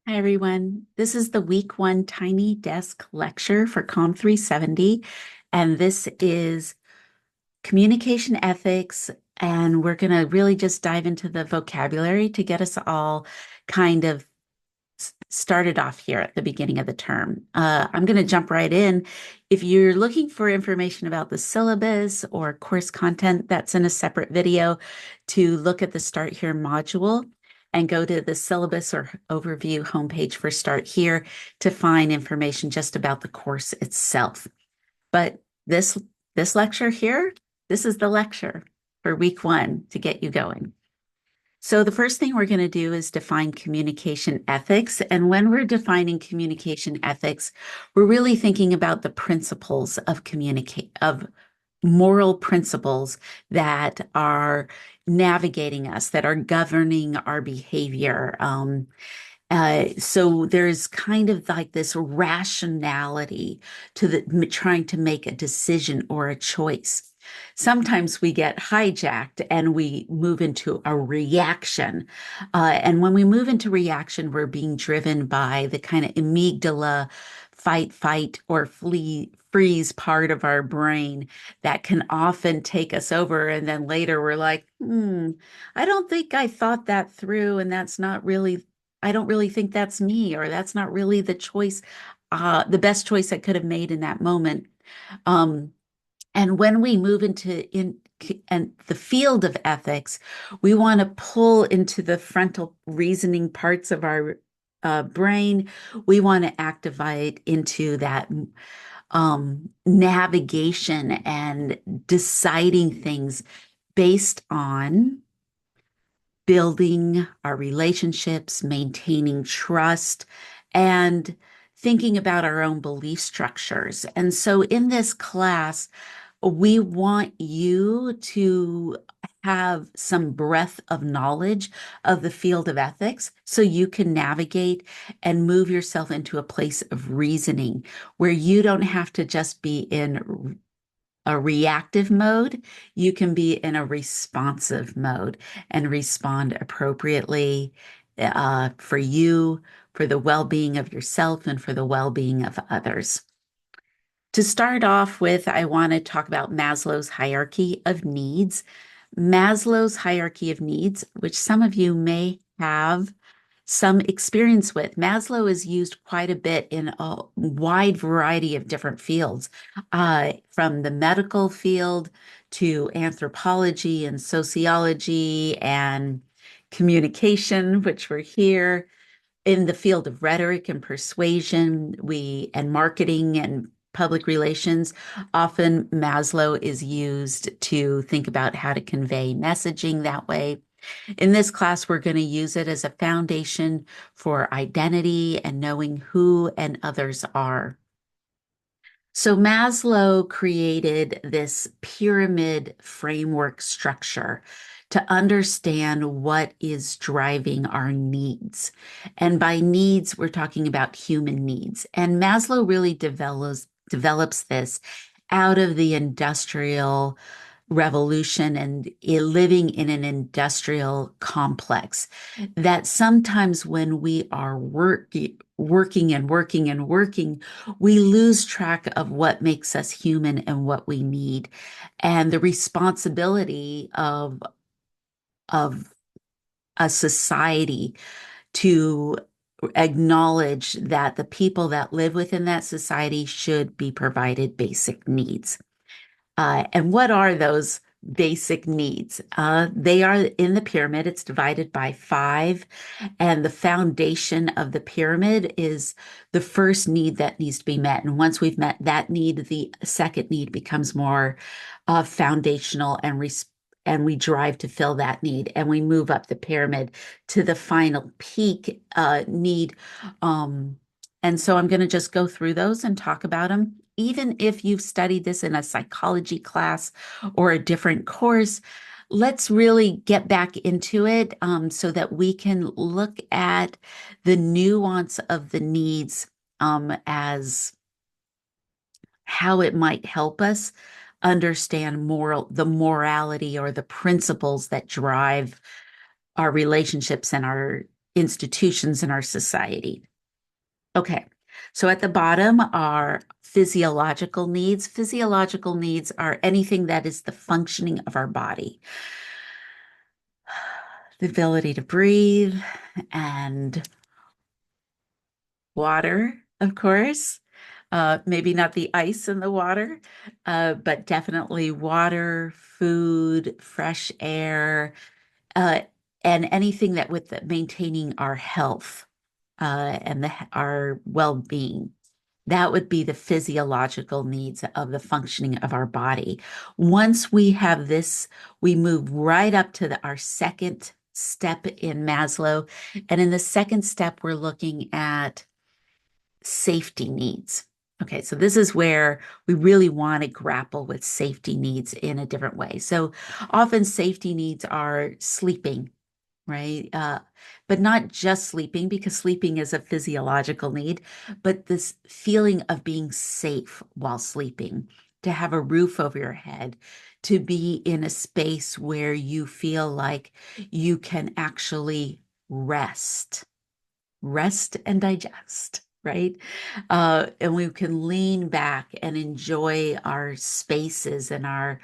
Hi, everyone. This is the week one Tiny Desk lecture for Com 370, and this is communication ethics. And we're going to really just dive into the vocabulary to get us all kind of started off here at the beginning of the term. I'm going to jump right in. If you're looking for information about the syllabus or course content, that's in a separate video to look at the Start Here module and go to the syllabus or overview homepage for Start Here to find information just about the course itself. But this lecture here, this is the lecture for week one to get you going. So the first thing we're going to do is define communication ethics. And when we're defining communication ethics, we're really thinking about the principles of moral principles that are navigating us, that are governing our behavior. So there's kind of like this rationality to trying to make a decision or a choice. Sometimes we get hijacked and we move into a reaction. And when we move into reaction, we're being driven by the kind of amygdala fight, or freeze part of our brain that can often take us over. And then later we're like, I don't think I thought that through. And I don't really think that's me, or that's not really the best choice I could have made in that moment. Um, and when we move and the field of ethics, we want to pull into the frontal reasoning parts of our brain. We want to activate into that navigation and deciding things based on building our relationships, maintaining trust, and thinking about our own belief structures. And so in this class, we want you to have some breadth of knowledge of the field of ethics so you can navigate and move yourself into a place of reasoning where you don't have to just be in a reactive mode. You can be in a responsive mode and respond appropriately for you, for the well-being of yourself, and for the well-being of others. To start off with, I want to talk about Maslow's hierarchy of needs. Maslow's hierarchy of needs, which some of you may have some experience with. Maslow is used quite a bit in a wide variety of different fields, from the medical field to anthropology and sociology and communication, which we're here in the field of rhetoric and persuasion, and marketing and public relations. Often Maslow is used to think about how to convey messaging that way. In this class, we're going to use it as a foundation for identity and knowing who and others are. So Maslow created this pyramid framework structure to understand what is driving our needs. And by needs, we're talking about human needs. And Maslow really develops this out of the industrial revolution and living in an industrial complex, that sometimes when we are working and working and working, we lose track of what makes us human and what we need, and the responsibility of a society to acknowledge that the people that live within that society should be provided basic needs. And what are those basic needs? They are in the pyramid. It's divided by five. And the foundation of the pyramid is the first need that needs to be met. And once we've met that need, the second need becomes more foundational, and we drive to fill that need. And we move up the pyramid to the final peak need. And so I'm going to just go through those and talk about them. Even if you've studied this in a psychology class or a different course, let's really get back into it, so that we can look at the nuance of the needs, as how it might help us understand the morality or the principles that drive our relationships and our institutions in our society. Okay, so at the bottom are physiological needs. Physiological needs are anything that is the functioning of our body, the ability to breathe and water, of course. Maybe not the ice in the water, but definitely water, food, fresh air, uh, and anything that with maintaining our health and our well-being. That would be the physiological needs of the functioning of our body. Once we have this, we move right up to our second step in Maslow. And in the second step, we're looking at safety needs. Okay, so this is where we really want to grapple with safety needs in a different way. So often safety needs are sleeping, right? But not just sleeping, because sleeping is a physiological need, but this feeling of being safe while sleeping, to have a roof over your head, to be in a space where you feel like you can actually rest and digest, right? And we can lean back and enjoy our spaces and our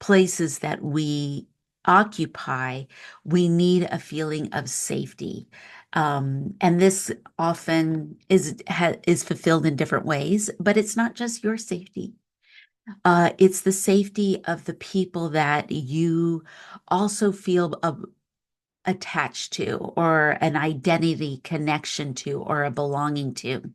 places that we occupy. We need a feeling of safety. And this often is fulfilled in different ways, but it's not just your safety. It's the safety of the people that you also feel attached to, or an identity connection to, or a belonging to.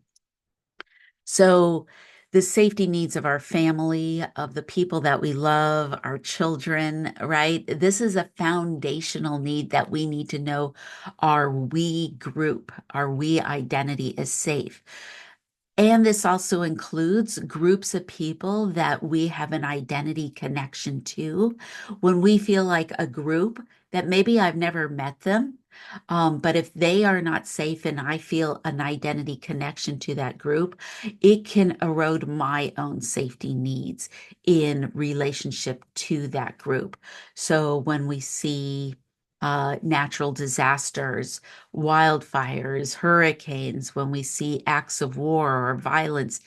So the safety needs of our family, of the people that we love, our children, right? This is a foundational need that we need to know, our we group, our we identity is safe. And this also includes groups of people that we have an identity connection to. When we feel like a group that maybe I've never met them, but if they are not safe and I feel an identity connection to that group, it can erode my own safety needs in relationship to that group. So when we see natural disasters, wildfires, hurricanes, when we see acts of war or violence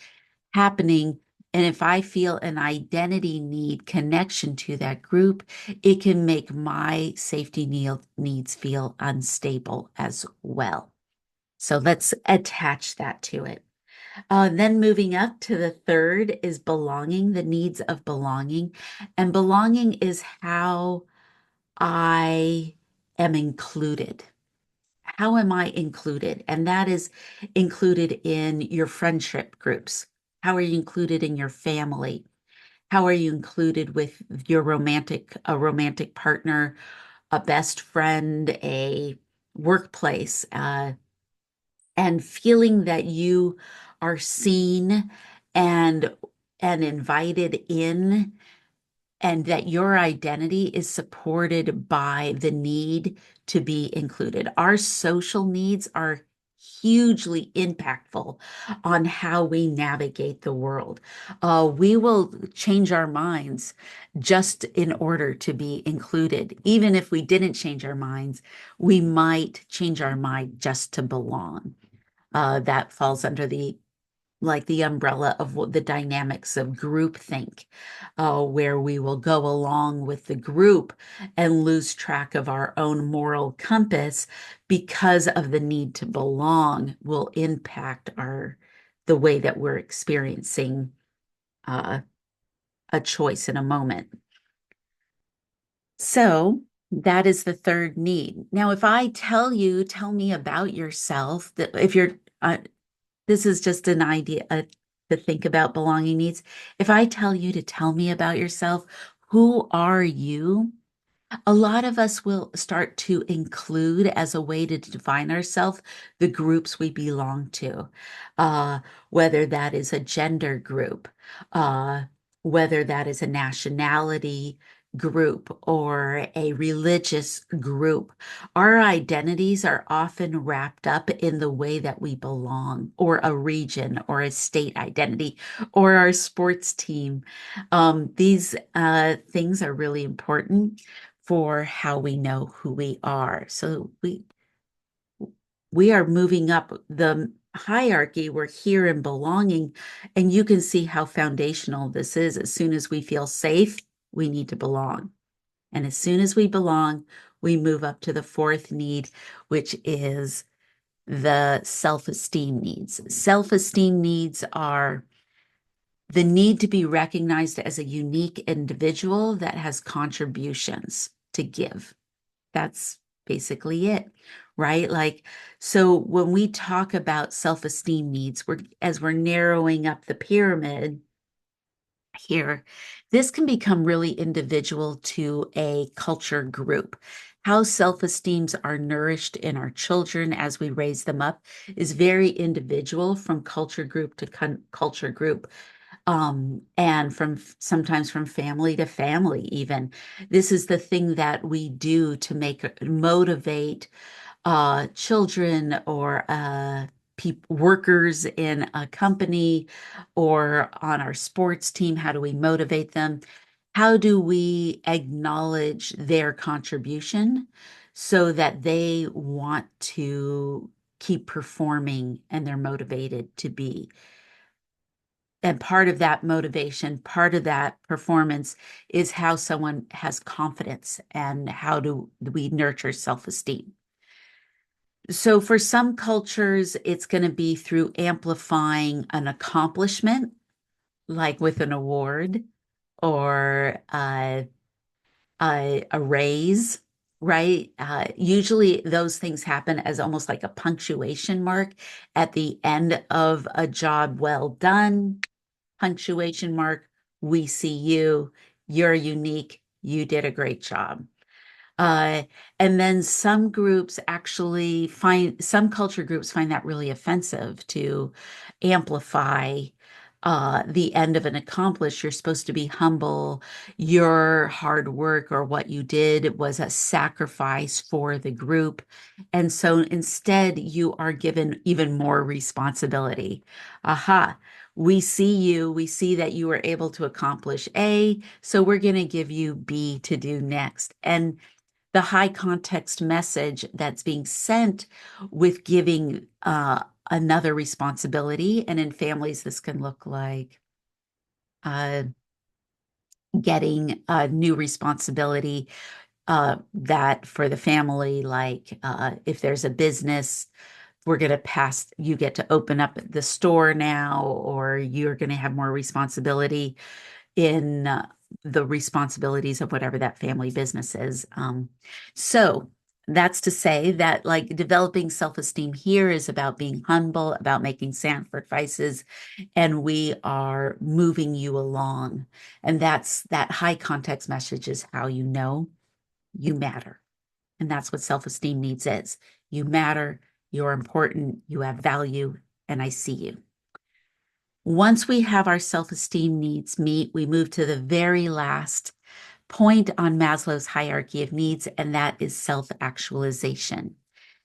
happening, and if I feel an identity need connection to that group, it can make my safety needs feel unstable as well. So let's attach that to it. Then moving up to the third is belonging, the needs of belonging. And belonging is how I am included. How am I included? And that is included in your friendship groups. How are you included in your family? How are you included with your a romantic partner, a best friend, a workplace, and feeling that you are seen and invited in, and that your identity is supported by the need to be included. Our social needs are hugely impactful on how we navigate the world. We will change our minds just in order to be included. Even if we didn't change our minds, we might change our mind just to belong. That falls under the umbrella of the dynamics of groupthink, where we will go along with the group and lose track of our own moral compass because of the need to belong will impact the way that we're experiencing uh, a choice in a moment. So that is the third need. Now, if I tell me about yourself, that if you're this is just an idea to think about belonging needs. If I tell you to tell me about yourself, who are you? A lot of us will start to include, as a way to define ourselves, the groups we belong to, uh, whether that is a gender group, uh, whether that is a nationality group or a religious group. Our identities are often wrapped up in the way that we belong, or a region, or a state identity, or our sports team. These things are really important for how we know who we are. So we are moving up the hierarchy. We're here in belonging, and you can see how foundational this is. As soon as we feel safe, we need to belong. And as soon as we belong, we move up to the fourth need, which is the self-esteem needs. Self-esteem needs are the need to be recognized as a unique individual that has contributions to give. That's basically it, right? Like, so when we talk about self-esteem needs, as we're narrowing up the pyramid here, this can become really individual to a culture group. How self-esteems are nourished in our children as we raise them up is very individual from culture group to culture group, and from sometimes from family to family even. This is the thing that we do to motivate children or workers in a company or on our sports team. How do we motivate them? How do we acknowledge their contribution so that they want to keep performing and they're motivated to be? And part of that motivation, part of that performance is how someone has confidence and how do we nurture self-esteem. So for some cultures, it's going to be through amplifying an accomplishment, like with an award or a raise, right? Usually those things happen as almost like a punctuation mark at the end of a job well done, punctuation mark, we see you, you're unique, you did a great job. Uh, and then some culture groups find that really offensive to amplify the end of an accomplishment. You're supposed to be humble. Your hard work or what you did was a sacrifice for the group. And so instead, you are given even more responsibility. Aha. We see you, we see that you were able to accomplish A, so we're going to give you B to do next. And the high context message that's being sent with giving another responsibility. And in families, this can look like uh, getting a new responsibility that for the family, like if there's a business, we're going to pass, you get to open up the store now, or you're going to have more responsibility in the responsibilities of whatever that family business is. So that's to say that like developing self-esteem here is about being humble, about making sacrifices, and we are moving you along. And that high context message is how you know you matter. And that's what self-esteem needs is. You matter, you're important, you have value, and I see you. Once we have our self-esteem needs meet, we move to the very last point on Maslow's hierarchy of needs, and that is self-actualization.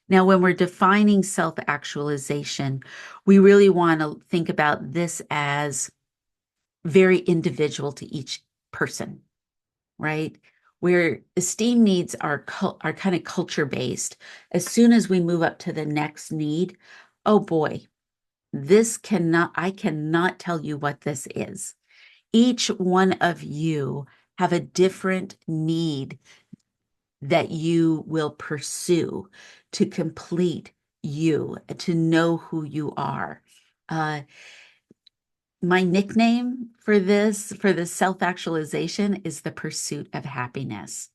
Now, when we're defining self-actualization, we really want to think about this as very individual to each person, right? Where esteem needs are kind of culture-based. As soon as we move up to the next need, oh boy, I cannot tell you what this is. Each one of you have a different need that you will pursue to complete you, to know who you are. Uh, my nickname for the self-actualization, is the pursuit of happiness.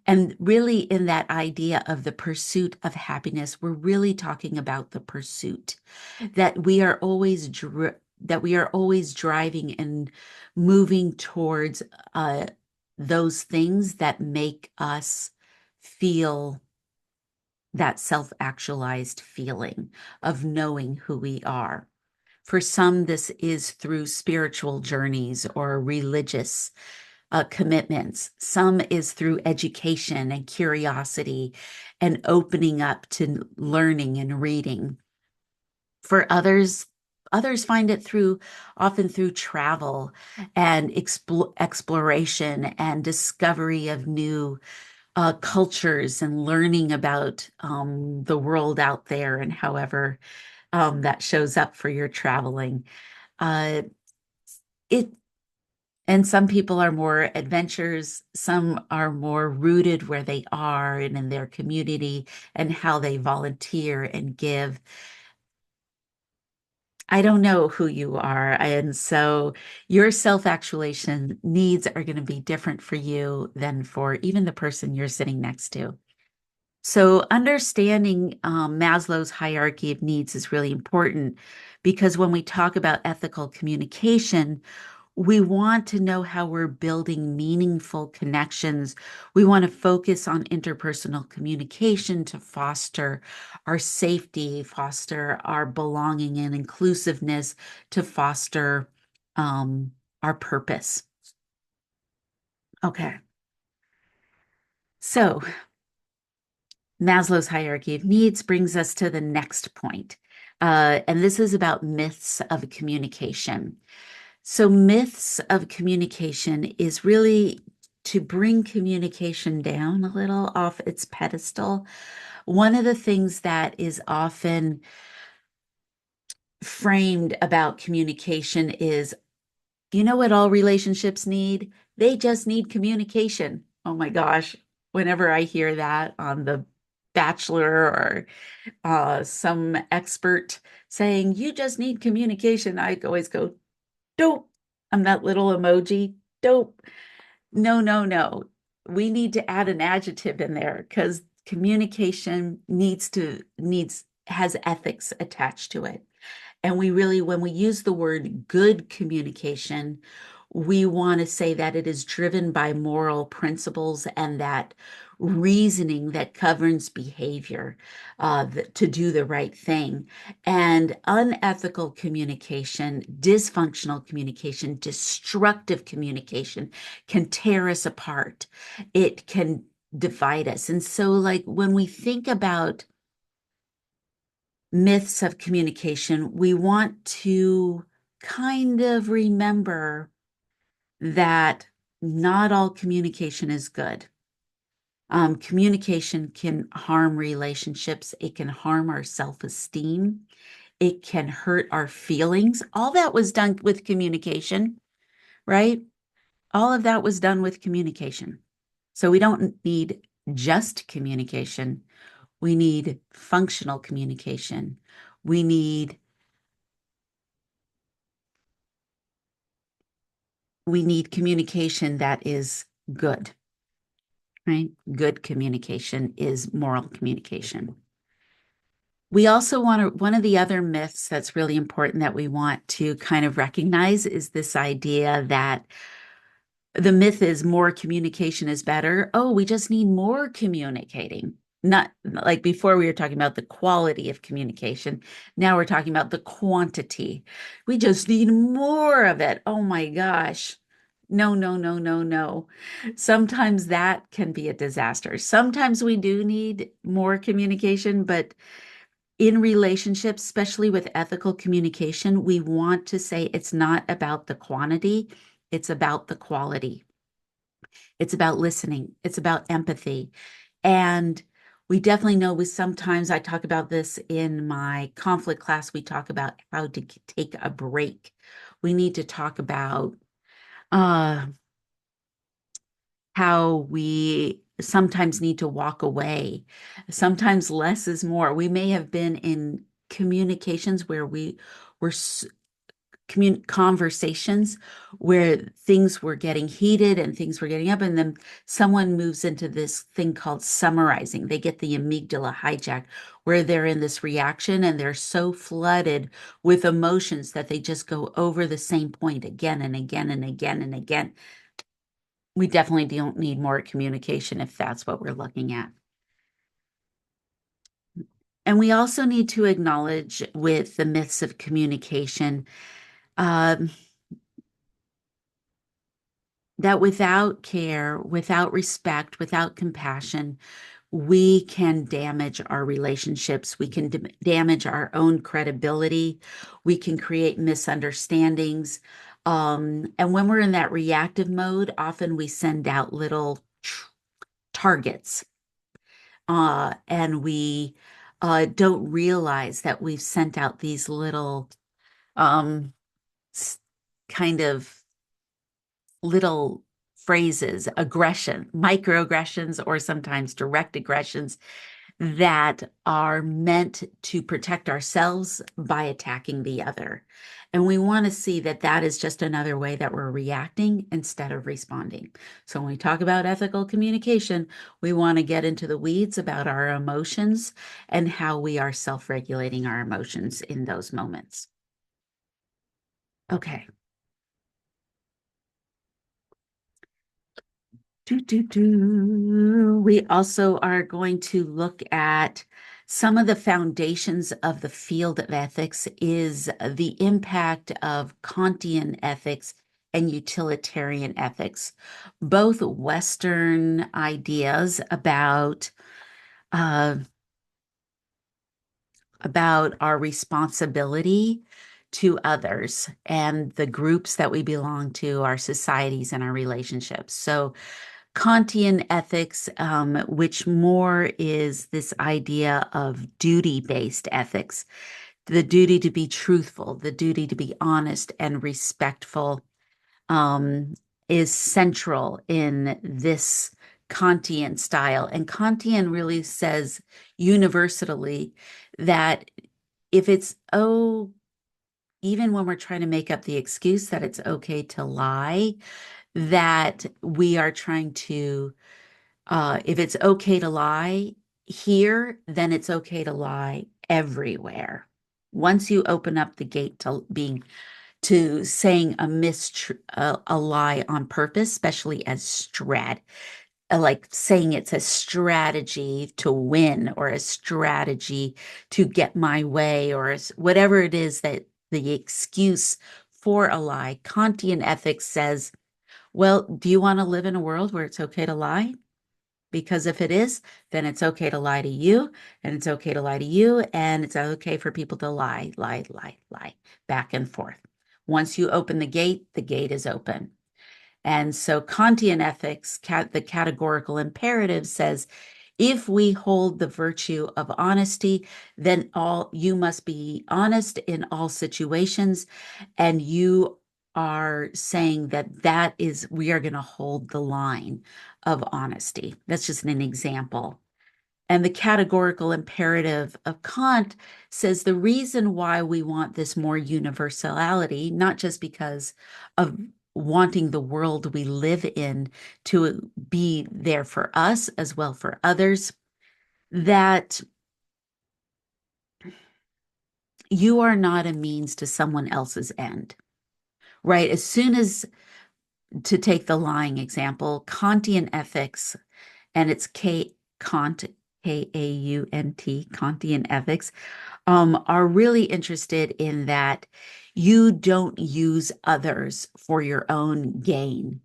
And really, in that idea of the pursuit of happiness, we're really talking about the pursuit that we are always driving and moving towards those things that make us feel that self-actualized feeling of knowing who we are. For some, this is through spiritual journeys or religious commitments. Some is through education and curiosity and opening up to learning and reading. For others find it often through travel and exploration and discovery of new cultures and learning about the world out there and however that shows up for your traveling. Uh, it and some people are more adventures, some are more rooted where they are and in their community and how they volunteer and give. I don't know who you are. And so your self-actualization needs are going to be different for you than for even the person you're sitting next to. So understanding Maslow's hierarchy of needs is really important because when we talk about ethical communication, we want to know how we're building meaningful connections. We want to focus on interpersonal communication to foster our safety, foster our belonging and inclusiveness, to foster our purpose. Okay. So Maslow's hierarchy of needs brings us to the next point. And this is about myths of communication. So, myths of communication is really to bring communication down a little off its pedestal. One of the things that is often framed about communication is, you know what all relationships need? They just need communication. Oh my gosh. Whenever I hear that on The Bachelor or some expert saying, you just need communication, I always go, dope. I'm that little emoji, dope. No, no, no. We need to add an adjective in there because communication has ethics attached to it. And we really, when we use the word good communication, we want to say that it is driven by moral principles and that reasoning that governs behavior to do the right thing. And unethical communication, dysfunctional communication, destructive communication can tear us apart. It can divide us. And so, like, when we think about myths of communication, we want to kind of remember that not all communication is good. Communication can harm relationships, it can harm our self-esteem, it can hurt our feelings. All that was done with communication, right? All of that was done with communication. So we don't need just communication. We need functional communication. We need communication that is good, right? Good communication is moral communication. We also want to, one of the other myths that's really important that we want to kind of recognize is this idea that the myth is more communication is better. Oh, we just need more communicating. Not like before, we were talking about the quality of communication. Now we're talking about the quantity. We just need more of it. Oh my gosh. No, no, no, no, no. Sometimes that can be a disaster. Sometimes we do need more communication, but in relationships, especially with ethical communication, we want to say it's not about the quantity, it's about the quality. It's about listening. It's about empathy. And we definitely know sometimes I talk about this in my conflict class, we talk about how to take a break. We need to talk about uh, how we sometimes need to walk away. Sometimes less is more. We may have been in communications where we were conversations where things were getting heated and things were getting up, and then someone moves into this thing called summarizing. They get the amygdala hijacked, where they're in this reaction and they're so flooded with emotions that they just go over the same point again and again and again and again. We definitely don't need more communication if that's what we're looking at. And we also need to acknowledge with the myths of communication, um, that without care, without respect, without compassion, we can damage our relationships. We can damage our own credibility. We can create misunderstandings. And when we're in that reactive mode, often we send out little targets, and we don't realize that we've sent out these little um, kind of little phrases, aggression, microaggressions, or sometimes direct aggressions that are meant to protect ourselves by attacking the other. And we want to see that that is just another way that we're reacting instead of responding. So when we talk about ethical communication, we want to get into the weeds about our emotions and how we are self-regulating our emotions in those moments. Okay. We also are going to look at some of the foundations of the field of ethics is the impact of Kantian ethics and utilitarian ethics, both Western ideas uh, about our responsibility to others and the groups that we belong to, our societies and our relationships. So Kantian ethics, which more is this idea of duty-based ethics, the duty to be truthful, the duty to be honest and respectful, is central in this Kantian style. And Kantian really says universally that if it's, even when we're trying to make up the excuse that it's okay to lie, that we are trying to if it's okay to lie here, then it's okay to lie everywhere. Once you open up the gate to saying a lie on purpose, especially as like saying it's a strategy to win or a strategy to get my way or whatever it is that the excuse for a lie. Kantian ethics says, well, do you want to live in a world where it's okay to lie? Because if it is, then it's okay to lie to you, and it's okay to lie to you, and it's okay for people to lie, back and forth. Once you open the gate is open. And so Kantian ethics, the categorical imperative says, if we hold the virtue of honesty, then you must be honest in all situations, and you are saying that is we are going to hold the line of honesty. That's just an example. And the categorical imperative of Kant says the reason why we want this more universality, not just because of wanting the world we live in to be there for us as well for others, that you are not a means to someone else's end, right? As soon as, to take the lying example, Kantian ethics, and it's Kant, K-A-U-N-T, Kantian ethics, are really interested in that you don't use others for your own gain,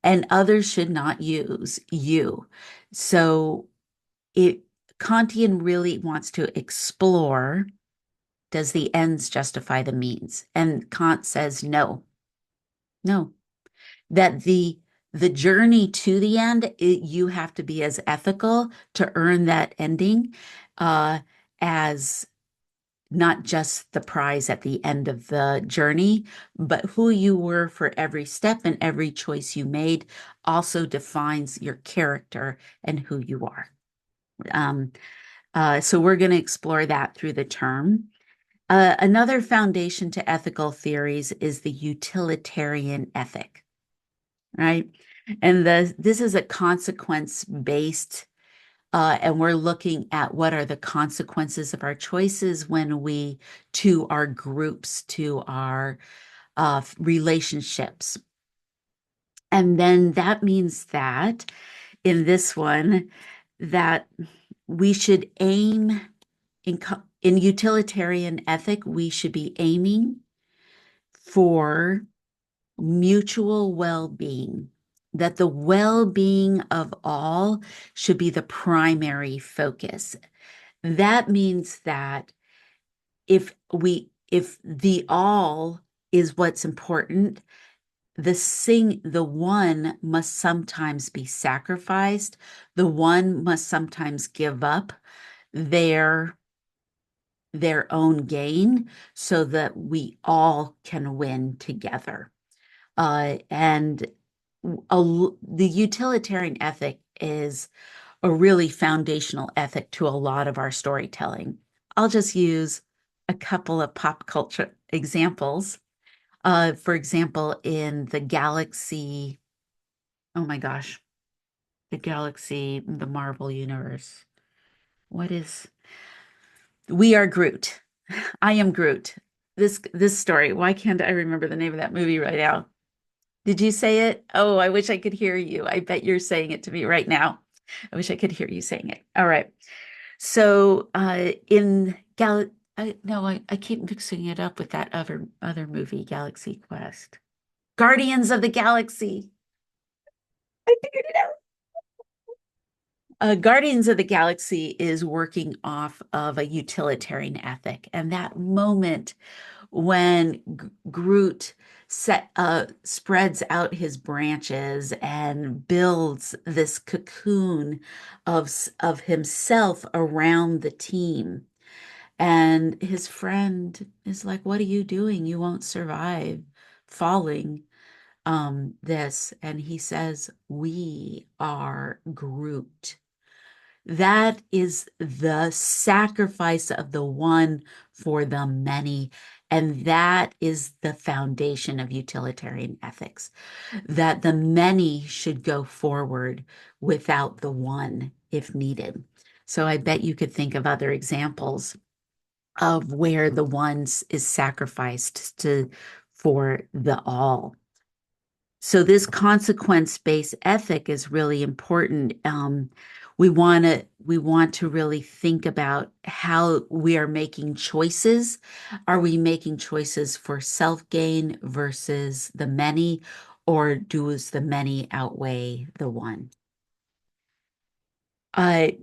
and others should not use you. So it Kantian really wants to explore, does the ends justify the means? And Kant says no, no, that the journey to the end, you have to be as ethical to earn that ending as not just the prize at the end of the journey, but who you were for every step and every choice you made also defines your character and who you are. Um, so we're going to explore that through the term. Another foundation to ethical theories is the utilitarian ethic, right? And this is a consequence-based and we're looking at what are the consequences of our choices to our groups, to our relationships. And then that means that in this one, that we should aim in utilitarian ethic, we should be aiming for mutual well-being, that the well-being of all should be the primary focus. That means that if the all is what's important, the one must sometimes be sacrificed. The one must sometimes give up their their own gain so that we all can win together. And the utilitarian ethic is a really foundational ethic to a lot of our storytelling. I'll just use a couple of pop culture examples. For example, in the galaxy, oh my gosh, the Marvel universe. What is We Are Groot? I am Groot. This story. Why can't I remember the name of that movie right now? Did you say it? Oh, I wish I could hear you. I bet you're saying it to me right now. I wish I could hear you saying it. All right. So, in Gal, no, I keep mixing it up with that other movie, Galaxy Quest. Guardians of the Galaxy. I figured it out. Guardians of the Galaxy is working off of a utilitarian ethic, and that moment when Groot spreads out his branches and builds this cocoon of himself around the team. And his friend is like, "What are you doing? You won't survive falling this." And he says, "We are Groot." That is the sacrifice of the one for the many. And that is the foundation of utilitarian ethics, that the many should go forward without the one if needed. So I bet you could think of other examples of where the ones is sacrificed to for the all. So this consequence-based ethic is really important. We want to really think about how we are making choices. Are we making choices for self-gain versus the many, or does the many outweigh the one?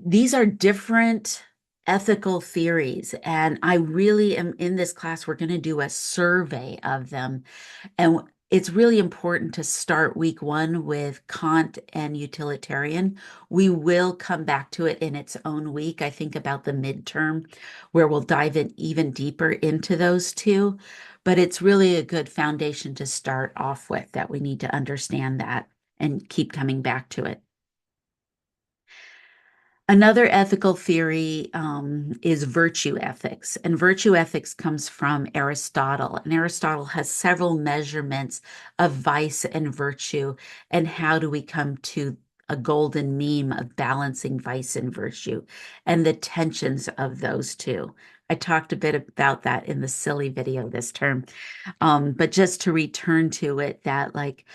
These are different ethical theories, and I really am in this class. We're going to do a survey of them. And it's really important to start week one with Kant and utilitarian. We will come back to it in its own week, I think about the midterm, where we'll dive in even deeper into those two. But it's really a good foundation to start off with, that we need to understand that and keep coming back to it. Another ethical theory is virtue ethics, and virtue ethics comes from Aristotle. And Aristotle has several measurements of vice and virtue, and how do we come to a golden mean of balancing vice and virtue and the tensions of those two. I talked a bit about that in the silly video this term, but just to return to it, that like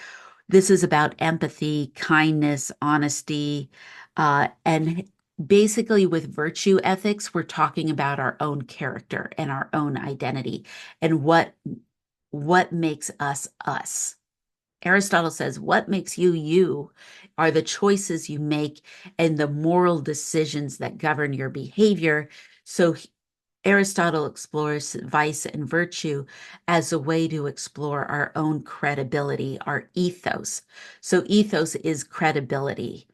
this is about empathy, kindness, honesty, and basically with virtue ethics, we're talking about our own character and our own identity and what makes us us. Aristotle says what makes you you are the choices you make and the moral decisions that govern your behavior. So Aristotle explores vice and virtue as a way to explore our own credibility, our ethos. So ethos is credibility.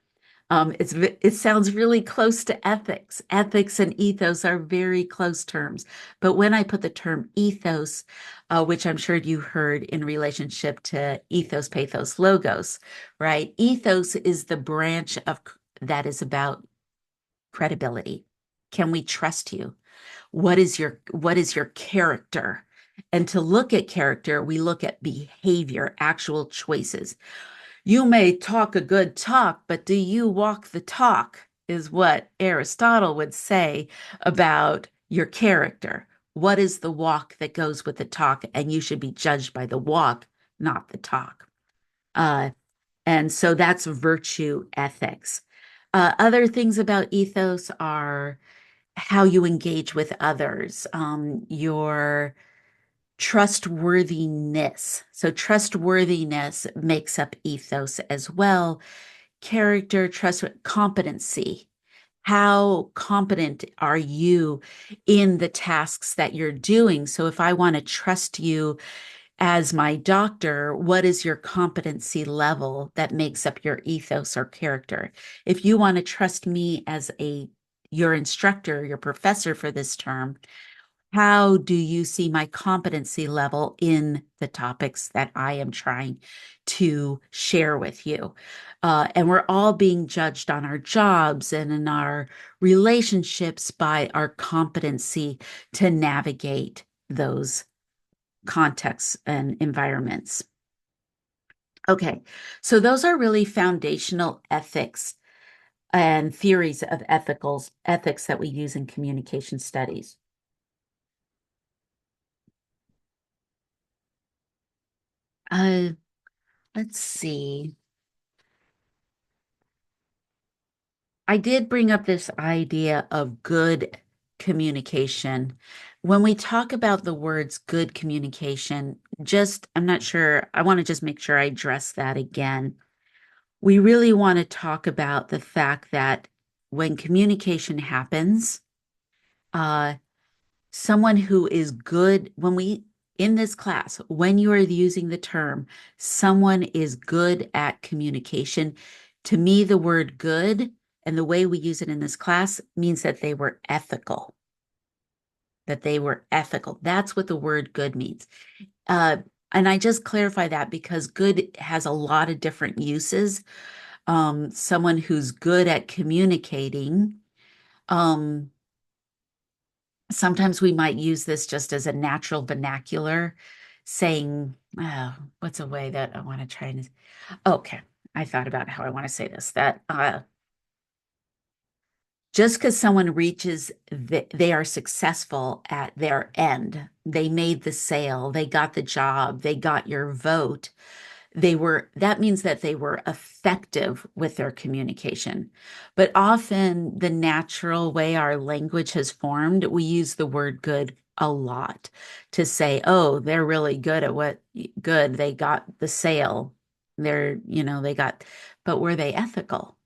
It sounds really close to ethics. Ethics and ethos are very close terms. But when I put the term ethos, which I'm sure you heard in relationship to ethos, pathos, logos, right? Ethos is the branch of that is about credibility. Can we trust you? What is your character? And to look at character, we look at behavior, actual choices. You may talk a good talk, but do you walk the talk? Is what Aristotle would say about your character. What is the walk that goes with the talk? And you should be judged by the walk, not the talk. Uh, and so that's virtue ethics. Other things about ethos are how you engage with others, your trustworthiness. So trustworthiness makes up ethos as well. Character, trust, competency. How competent are you in the tasks that you're doing? So if I want to trust you as my doctor, what is your competency level that makes up your ethos or character? If you want to trust me as your instructor, your professor for this term, how do you see my competency level in the topics that I am trying to share with you? And we're all being judged on our jobs and in our relationships by our competency to navigate those contexts and environments. Okay, so those are really foundational ethics and theories of ethics that we use in communication studies. Uh, let's see. I did bring up this idea of good communication. When we talk about the words good communication, I'm not sure, I want to just make sure I address that again. We really want to talk about the fact that when communication happens, uh, someone who is good, in this class, when you are using the term, someone is good at communication, to me, the word good and the way we use it in this class means that they were ethical, that they were ethical. That's what the word good means. Uh, and I just clarify that because good has a lot of different uses. Someone who's good at communicating, um, sometimes we might use this just as a natural vernacular, saying, what's a way that I want to try and, okay, I thought about how I want to say this, that just because someone reaches, they are successful at their end, they made the sale, they got the job, they got your vote, that means that they were effective with their communication. But often the natural way our language has formed, we use the word good a lot to say, oh, they're really good at what good, they got the sale. But were they ethical?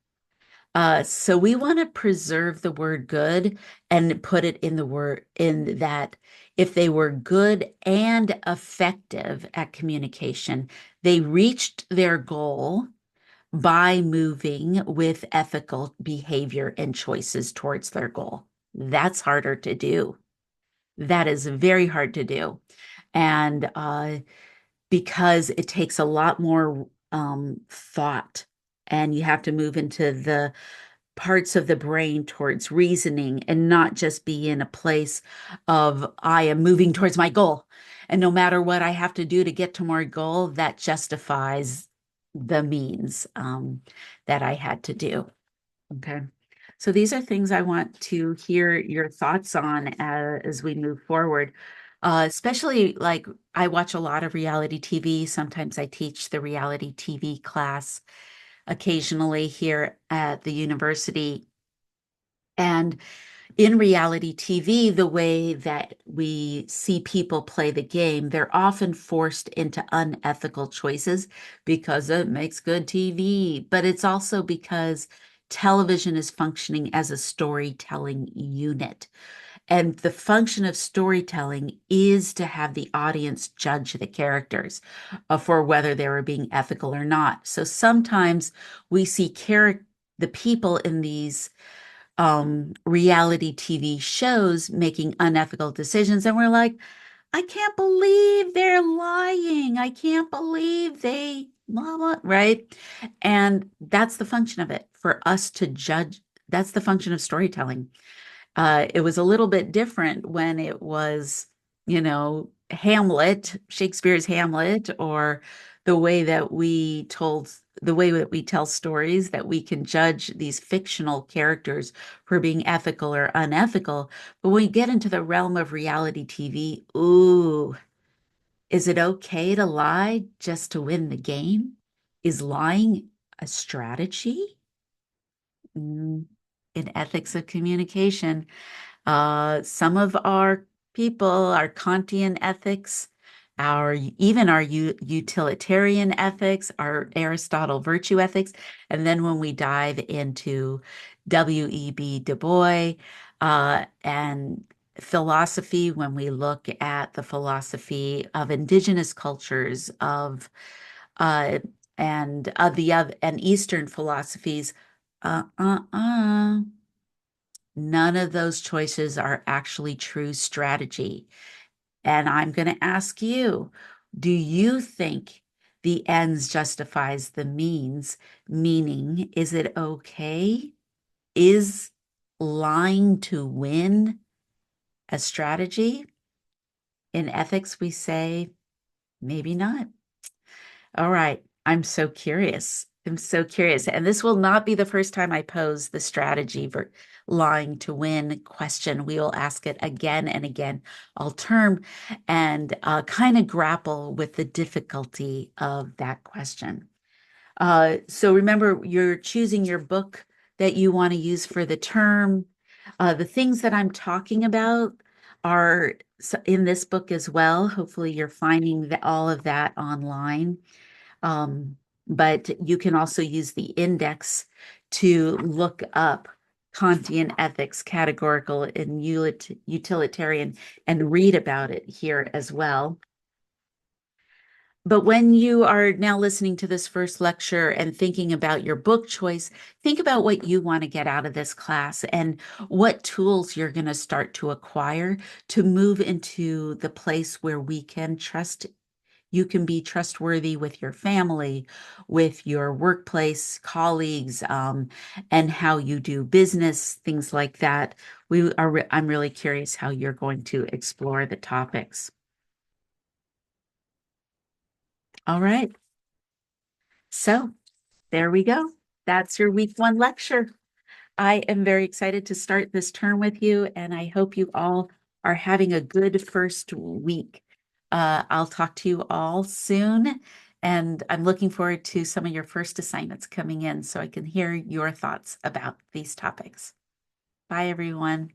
So we want to preserve the word good and put it in the word in that if they were good and effective at communication, they reached their goal by moving with ethical behavior and choices towards their goal. That's harder to do. That is very hard to do. And because it takes a lot more thought, and you have to move into the parts of the brain towards reasoning and not just be in a place of I am moving towards my goal. And no matter what I have to do to get to my goal, that justifies the means that I had to do. Okay. So these are things I want to hear your thoughts on as we move forward. Especially like I watch a lot of reality TV. Sometimes I teach the reality TV class occasionally here at the university. And in reality TV, the way that we see people play the game, they're often forced into unethical choices because it makes good TV, but it's also because television is functioning as a storytelling unit. And the function of storytelling is to have the audience judge the characters for whether they were being ethical or not. So sometimes we see the people in these reality TV shows making unethical decisions. And we're like, I can't believe they're lying. I can't believe they, blah, blah, right? And that's the function of it for us to judge. That's the function of storytelling. It was a little bit different when it was, Hamlet, Shakespeare's Hamlet, or the way that we tell stories, that we can judge these fictional characters for being ethical or unethical. But when we get into the realm of reality TV, ooh, is it okay to lie just to win the game? Is lying a strategy? Mm, in ethics of communication. Some of our people, our Kantian ethics, even our utilitarian ethics, our Aristotle virtue ethics, and then when we dive into W.E.B. Du Bois and philosophy, when we look at the philosophy of indigenous cultures, of uh, and the other and Eastern philosophies, uh, uh, uh, none of those choices are actually true strategy. And I'm going to ask you, do you think the ends justifies the means? Meaning, is it okay? Is lying to win a strategy? In ethics, we say maybe not. All right. I'm so curious. I'm so curious. And this will not be the first time I pose the strategy for lying to win question. We will ask it again and again, all term, and kind of grapple with the difficulty of that question. So remember, you're choosing your book that you want to use for the term. The things that I'm talking about are in this book as well. Hopefully, you're finding all of that online. Um, but you can also use the index to look up Kantian ethics, categorical and utilitarian, and read about it here as well. But when you are now listening to this first lecture and thinking about your book choice, think about what you want to get out of this class and what tools you're going to start to acquire to move into the place where we can trust. You can be trustworthy with your family, with your workplace colleagues, and how you do business, things like that. I'm really curious how you're going to explore the topics. All right. So there we go. That's your week one lecture. I am very excited to start this term with you, and I hope you all are having a good first week. I'll talk to you all soon, and I'm looking forward to some of your first assignments coming in so I can hear your thoughts about these topics. Bye, everyone.